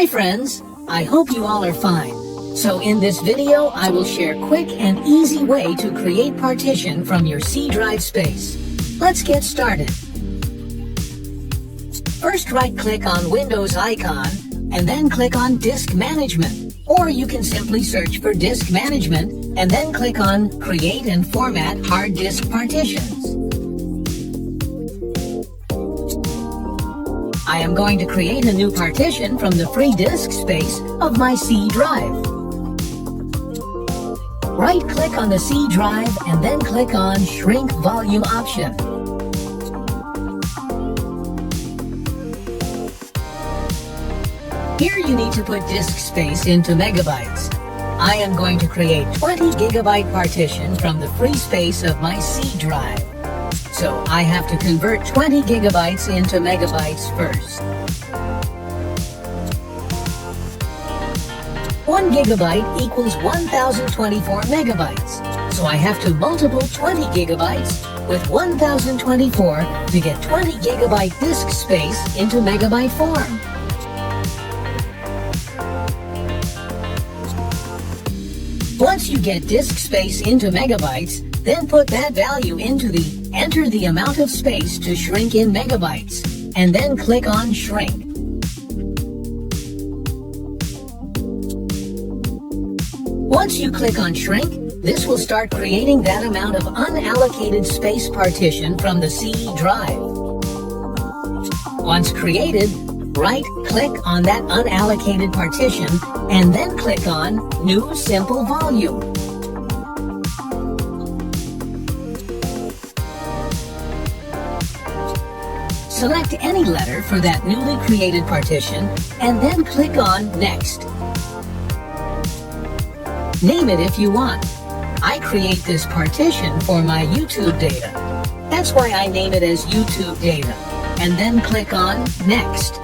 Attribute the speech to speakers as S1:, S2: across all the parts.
S1: Hi friends, I hope you all are fine. So in this video, I will share quick and easy way to create partition from your C drive space. Let's get started. First right-click on Windows icon and then click on Disk Management. Or you can simply search for Disk Management and then click on Create and Format Hard Disk Partitions. I am going to create a new partition from the free disk space of my C drive. Right-click on the C drive and then click on Shrink Volume option. Here you need to put disk space into megabytes. I am going to create 20 gigabyte partition from the free space of my C drive. So I have to convert 20 gigabytes into megabytes first. 1 gigabyte equals 1024 megabytes. So I have to multiply 20 gigabytes with 1024 to get 20 gigabyte disk space into megabyte form. Once you get disk space into megabytes, then put that value into enter the amount of space to shrink in megabytes, and then click on Shrink. Once you click on Shrink, this will start creating that amount of unallocated space partition from the C drive. Once created, right-click on that unallocated partition, and then click on New Simple Volume. Select any letter for that newly created partition, and then click on Next. Name it if you want. I create this partition for my YouTube data. That's why I name it as YouTube data, and then click on Next.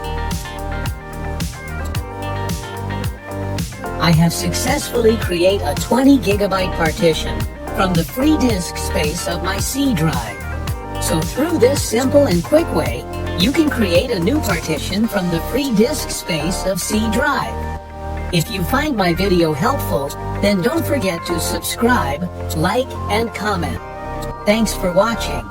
S1: I have successfully created a 20 gigabyte partition from the free disk space of my C drive. So through this simple and quick way, you can create a new partition from the free disk space of C drive. If you find my video helpful, then don't forget to subscribe, like, and comment. Thanks for watching.